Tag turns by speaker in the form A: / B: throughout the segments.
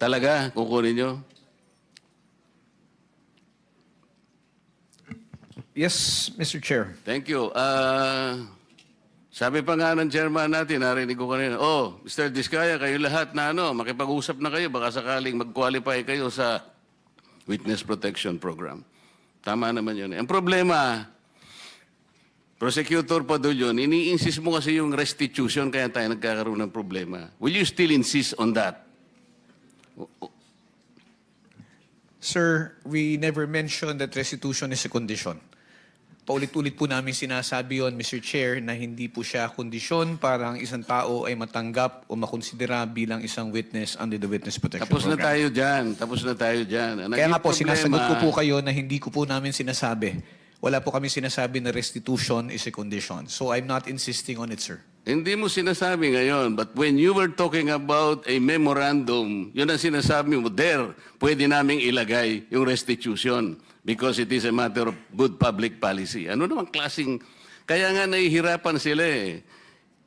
A: Talaga, kukunin nyo?
B: Yes, Mr. Chair.
A: Thank you. Sabi pa nga ng chairman natin, narinig ko kanina, Mr. Diskaya, kayo lahat na makipag-usap na kayo, baka sakaling mag-qualify kayo sa Witness Protection Program. Tama naman yun. Ang problema, Prosecutor Padulyon, ini-insist mo kasi yung restitution, kaya tayo nagkakaroon ng problema. Will you still insist on that?
B: Sir, we never mentioned that restitution is a condition. Paulit-ulit po namin sinasabi yon, Mr. Chair, na hindi po siya kondisyon para ang isang tao ay matanggap o makonsidera bilang isang witness under the Witness Protection
A: Tapos
B: Program.
A: na tayo dyan. Tapos na tayo dyan.
B: Kaya nga po, sinasagot ko po kayo na hindi ko po namin sinasabi. Wala po kami sinasabi na restitution is a condition. So I'm not insisting on it, sir.
A: Hindi mo sinasabi ngayon, but when you were talking about a memorandum, yun ang sinasabi mo, there, pwede naming ilagay yung restitution because it is a matter of good public policy. Ano namang klaseng, kaya nga nahihirapan sila eh.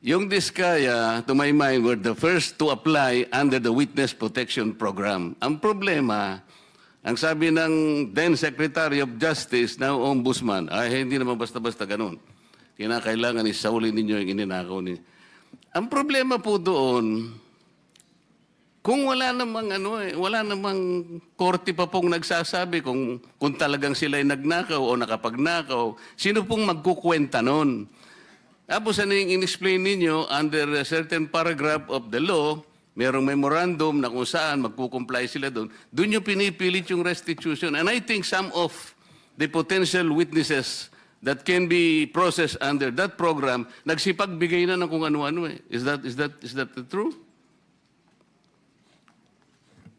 A: Yung Diskaya, to my mind, were the first to apply under the Witness Protection Program. Ang problema, ang sabi ng then Secretary of Justice, now Ombudsman, hindi naman basta-basta ganun. Kinakailangan isaulin ninyo yung ininakaw niyo. Ang problema po doon, kung wala namang korte pa pong nagsasabi kung talagang sila ay nagnakaw o nakapagnakaw, sino pong magkukwenta nun? Tapos ano yung in-explain ninyo, under a certain paragraph of the law, merong memorandum na kung saan magkukomply sila doon, doon yung pinipilit yung restitution. And I think some of the potential witnesses that can be processed under that program, nagsipagbigay na ng kung ano-ano eh. Is that true?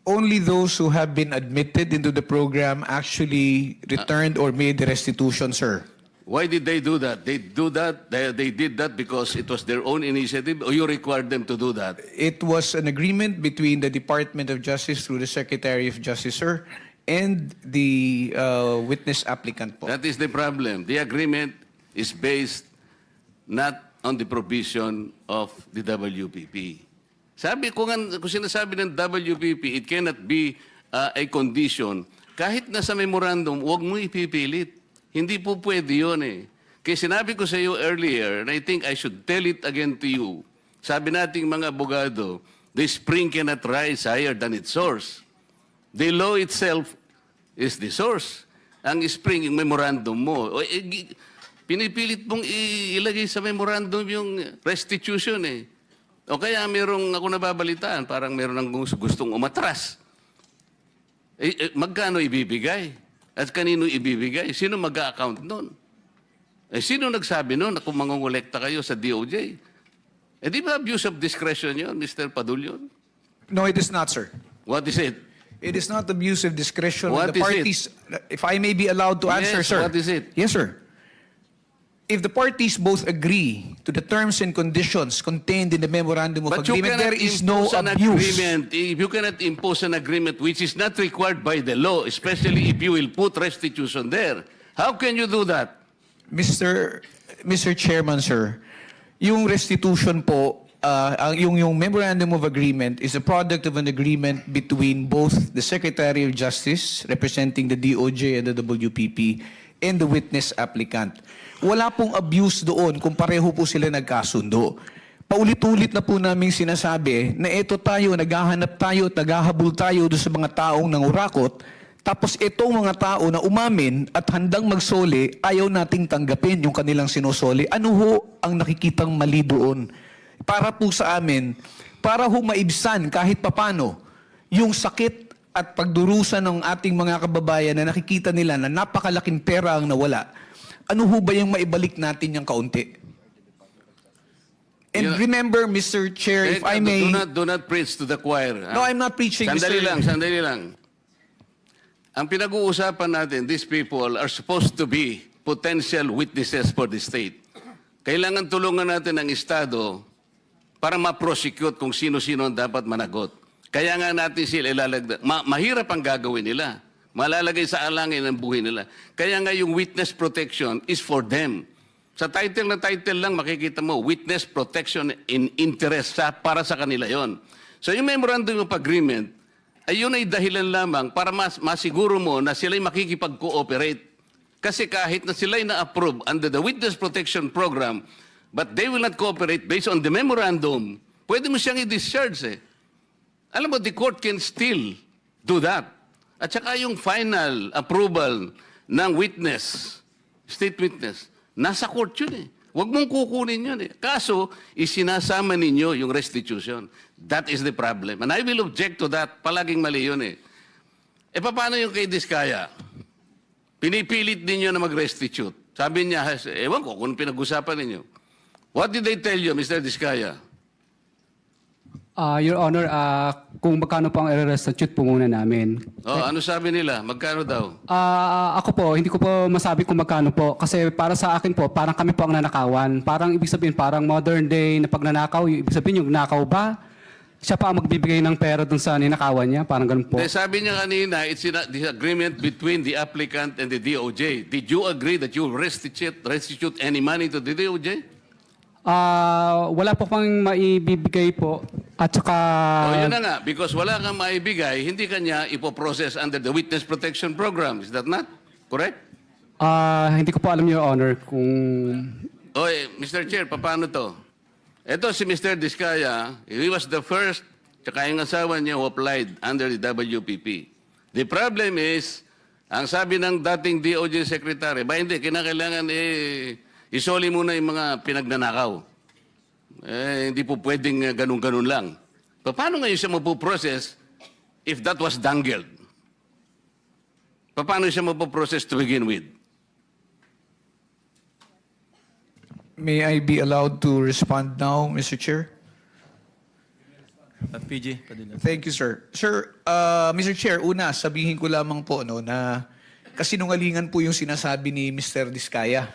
B: Only those who have been admitted into the program actually returned or made the restitution, sir.
A: Why did they do that? They did that because it was their own initiative, or you required them to do that?
B: It was an agreement between the Department of Justice through the Secretary of Justice, sir, and the witness applicant po.
A: That is the problem. The agreement is based not on the provision of the WPP. Sabi ko kung sinasabi ng WPP, it cannot be a condition. Kahit nasa memorandum, huwag mo ipipilit. Hindi po pwede yun eh. Kaya sinabi ko sa iyo earlier, and I think I should tell it again to you, sabi nating mga abogado, the spring cannot rise higher than its source. The law itself is the source. Ang spring, yung memorandum mo. Pinipilit mong ilagay sa memorandum yung restitution eh. O kaya merong ako nababalitaan, parang meron ng gustong umatras. Magkano ibibigay? At kanino ibibigay? Sino mag-a-account nun? Sino nagsabi nun na kung mangongolekta kayo sa DOJ? Di ba abuse of discretion yun, Mr. Padulyon?
B: No, it is not, sir.
A: What is it?
B: It is not abuse of discretion.
A: What
B: The
A: is it?
B: parties, if I may be allowed to answer,
A: Yes,
B: sir.
A: what is it?
B: Yes, sir. If the parties both agree to the terms and conditions contained in the memorandum of
A: But you
B: agreement,
A: cannot
B: there is no
A: impose an
B: abuse.
A: agreement. If you cannot impose an agreement which is not required by the law, especially if you will put restitution there, how can you do that?
B: Mr. Chairman, sir, yung restitution po, yung memorandum of agreement is a product of an agreement between both the Secretary of Justice, representing the DOJ and the WPP, and the witness applicant. Wala pong abuse doon kung pareho po sila nagkasundo. Paulit-ulit na po namin sinasabi na ito tayo, naghahanap tayo at naghahabol tayo doon sa mga taong nangurakot, tapos itong mga tao na umamin at handang magsoli, ayaw nating tanggapin yung kanilang sinusoli. Ano ho ang nakikitang mali doon? Para po sa amin, para ho maibsan kahit papano yung sakit at pagdurusa ng ating mga kababayan na nakikita nila na napakalaking pera ang nawala, ano ho ba yung maibalik natin yung kaunti? And remember, Mr. Chair, if I may...
A: Do not preach to the choir.
B: No, I'm not preaching,
A: Sandali lang. Ang pinag-uusapan natin, these people are supposed to be potential witnesses for the state. Kailangan tulungan natin ang Estado para ma-prosecute kung sino-sino ang dapat managot. Kaya nga natin sila ilalagda. Mahirap ang gagawin nila. Malalagay sa alangin ang buhay nila. Kaya nga yung witness protection is for them. Sa title na title lang makikita mo, witness protection in interest para sa kanila yon. So yung memorandum of agreement ayun ay dahilan lamang para masiguro mo na sila'y makikipag-cooperate. Kasi kahit na sila'y na-approve under the Witness Protection Program, but they will not cooperate based on the memorandum, pwede mo siyang i-discharge eh. Alam mo, the court can still do that. At saka yung final approval ng witness, state witness, nasa court yun eh. Huwag mong kukunin yun eh. Kaso, isinasama ninyo yung restitution. That is the problem. And I will object to that. Palaging mali yun eh. E paano yung kay Diskaya? Pinipilit ninyo na mag-restitute. Sabi niya, ewan ko kung pinag-usapan ninyo. What did they tell you, Mr. Diskaya?
C: Your Honor, kung magkano po ang i-restitute po muna namin.
A: Oh, ano sabi nila? Magkano daw?
C: Ako po, hindi ko po masabi kung magkano po. Kasi para sa akin po, parang kami po ang nanakawan. Parang ibig sabihin, parang modern day na pagnanakaw. Ibig sabihin, yung nakaw ba? Siya pa ang magbibigay ng pera dun sa ninakawan niya? Parang ganun po.
A: Sabi niya kanina, it's a disagreement between the applicant and the DOJ. Did you agree that you will restitute any money to the DOJ?
C: Wala po pang maibibigay po. At saka...
A: Yun na nga, because wala kang maibigay, hindi kanya ipoprocess under the Witness Protection Program. Is that not correct?
C: Hindi ko po alam, Your Honor, kung...
A: Mr. Chair, paano to? Ito si Mr. Diskaya, he was the first, tsaka yung asawa niya who applied under the WPP. The problem is, ang sabi ng dating DOJ Secretary, hindi, kinakailangan isoli muna yung mga pinagnanakaw. Hindi po pwedeng ganun-ganun lang. Paano ngayon siya mapuprocess if that was dangled? Paano siya mapuprocess to begin with?
B: May I be allowed to respond now, Mr. Chair?
D: PG, Padilla.
B: Thank you, sir. Sir, Mr. Chair, una, sabihin ko lamang po no, na kasinungalingan po yung sinasabi ni Mr. Diskaya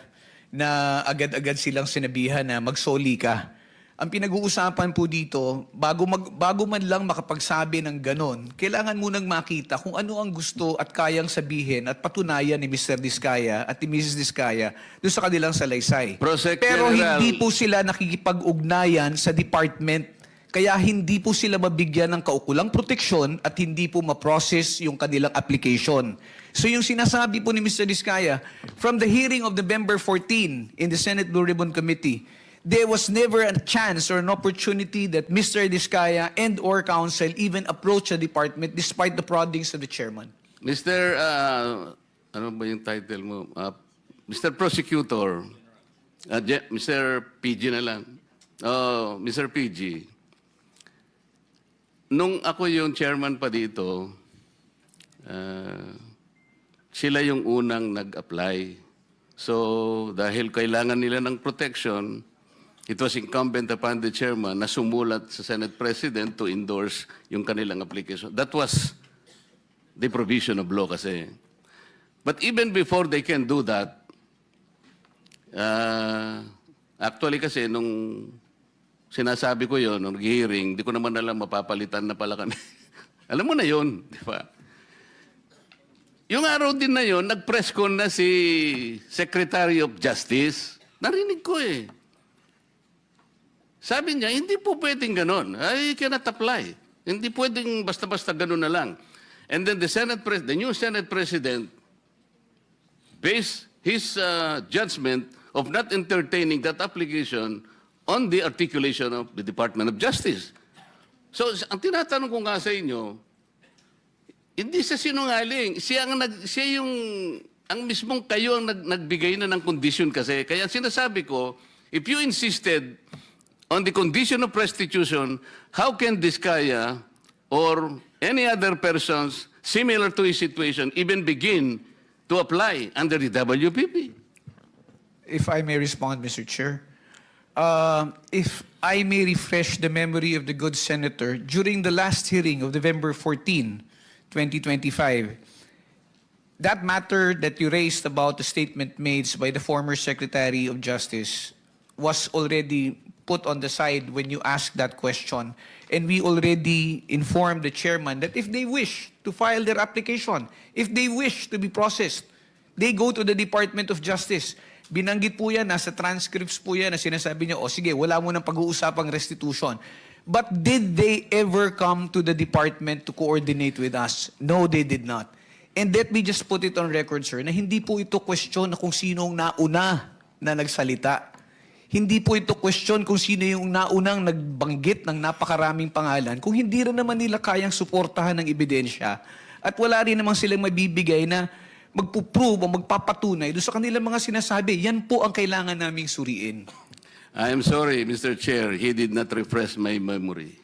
B: na agad-agad silang sinabihan na magsoli ka. Ang pinag-uusapan po dito, bago man lang makapagsabi ng ganon, kailangan munang makita kung ano ang gusto at kayang sabihin at patunayan ni Mr. Diskaya at ni Mrs. Diskaya doon sa kanilang salaysay.
A: Prosec
B: Pero
A: General.
B: hindi po sila nakikipag-ugnayan sa department, kaya hindi po sila mabigyan ng kaukulang proteksyon at hindi po ma-process yung kanilang application. So yung sinasabi po ni Mr. Diskaya, from the hearing of November 14 in the Senate Blue Ribbon Committee, there was never a chance or an opportunity that Mr. Diskaya and or counsel even approach the department despite the proddings of the chairman.
A: Mr. Ano ba yung title mo? Mr. Prosecutor, Mr. PG na lang. Mr. PG, nung ako yung chairman pa dito, sila yung unang nag-apply. So, dahil kailangan nila ng protection, it was incumbent upon the chairman na sumulat sa Senate President to endorse yung kanilang application. That was the provision of law kasi. But even before they can do that, actually kasi nung sinasabi ko yon nung hearing, di ko naman alam mapapalitan na pala kami. Alam mo na yon, di ba? Yung araw din na yon, nag-press con na si Secretary of Justice. Narinig ko eh. Sabi niya, hindi po pwedeng ganon. I cannot apply. Hindi pwedeng basta-basta ganon na lang. And then the new Senate President based his judgment of not entertaining that application on the articulation of the Department of Justice. So, ang tinatanong ko nga sa inyo, hindi siya sinungaling. Ang mismong kayo ang nagbigay na ng condition kasi. Kaya sinasabi ko, if you insisted on the condition of restitution, how can Diskaya or any other persons similar to his situation even begin to apply under the WPP?
B: If I may respond, Mr. Chair. If I may refresh the memory of the good senator, during the last hearing of November 14, 2025, that matter that you raised about the statement made by the former Secretary of Justice was already put on the side when you asked that question. And we already informed the chairman that if they wish to file their application, if they wish to be processed, they go to the Department of Justice. Binanggit po yan, nasa transcripts po yan na sinasabi niya, sige, wala mo nang pag-uusapang restitution. But did they ever come to the department to coordinate with us? No, they did not. And let me just put it on record, sir, na hindi po ito question na kung sino ang nauna na nagsalita. Hindi po ito question kung sino yung naunang nagbanggit ng napakaraming pangalan kung hindi rin naman nila kayang suportahan ng ebidensya at wala rin naman silang mabibigay na magpuprove o magpapatunay doon sa kanilang mga sinasabi. Yan po ang kailangan naming suriin.
A: I am sorry, Mr. Chair, he did not refresh my memory.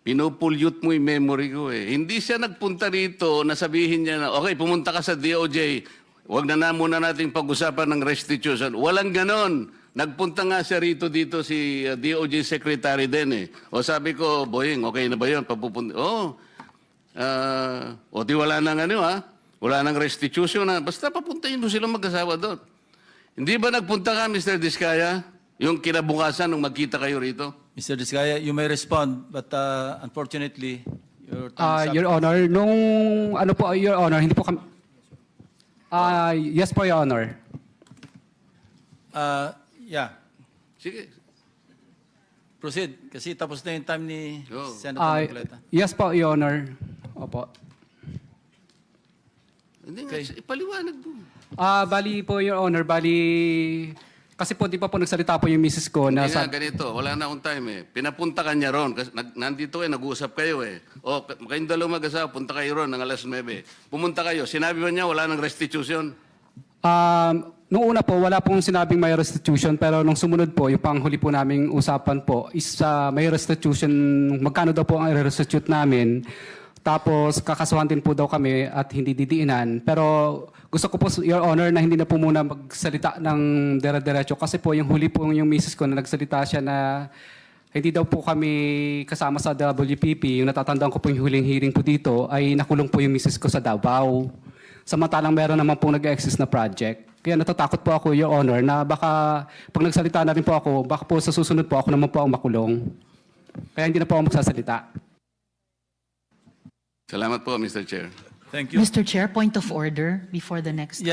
A: Pinupulyot mo yung memory ko eh. Hindi siya nagpunta rito na sabihin niya na, okay, pumunta ka sa DOJ, huwag na muna nating pag-usapan ng restitution. Walang ganon. Nagpunta nga siya rito dito si DOJ Secretary din eh. O sabi ko, Boying, okay na ba yun? Papupunta. O di wala nang ano ha? Wala nang restitution na. Basta papuntayin mo sila mag-asawa doon. Hindi ba nagpunta ka, Mr. Diskaya? Yung kinabukasan nung magkita kayo rito?
D: Mr. Diskaya, you may respond, but unfortunately, your time is up.
C: Your Honor, nung ano po, Your Honor, hindi po kami... yes po, Your Honor.
D: Yeah,
A: Sige.
D: proceed. Kasi tapos na yung time ni
A: Go.
D: Senator Marcoleta.
C: Yes po, Your Honor. Opo.
A: Hindi nga, ipaliwanag mo.
C: Bali po, Your Honor, kasi po, di pa po nagsalita po yung misis ko na
A: Hindi nga, ganito. Wala na akong time eh. Pinapunta ka niya ron. Kasi nandito eh, nag-uusap kayo eh. O, kayong dalawang mag-asawa, punta kayo ron ng alas 9. Pumunta kayo. Sinabi ba niya wala ng restitution?
C: Nung una po, wala pong sinabing may restitution, pero nung sumunod po, yung panghuli po naming usapan po is may restitution, magkano daw po ang i-restitute namin. Tapos kakasuhan din po daw kami at hindi didiinan. Pero gusto ko po, Your Honor, na hindi na po muna magsalita ng dire-diretso kasi po yung huli po yung misis ko na nagsalita siya na hindi daw po kami kasama sa WPP. Yung natatandaan ko po yung huling hearing po dito ay nakulong po yung misis ko sa Davao. Samantalang meron naman po nag-exist na project. Kaya natatakot po ako, Your Honor, na baka pag nagsalita na rin po ako, baka po sa susunod po ako naman po ang makulong. Kaya hindi na po ako magsasalita.
A: Salamat po, Mr. Chair.
D: Thank you.
E: Mr. Chair, point of order before the next.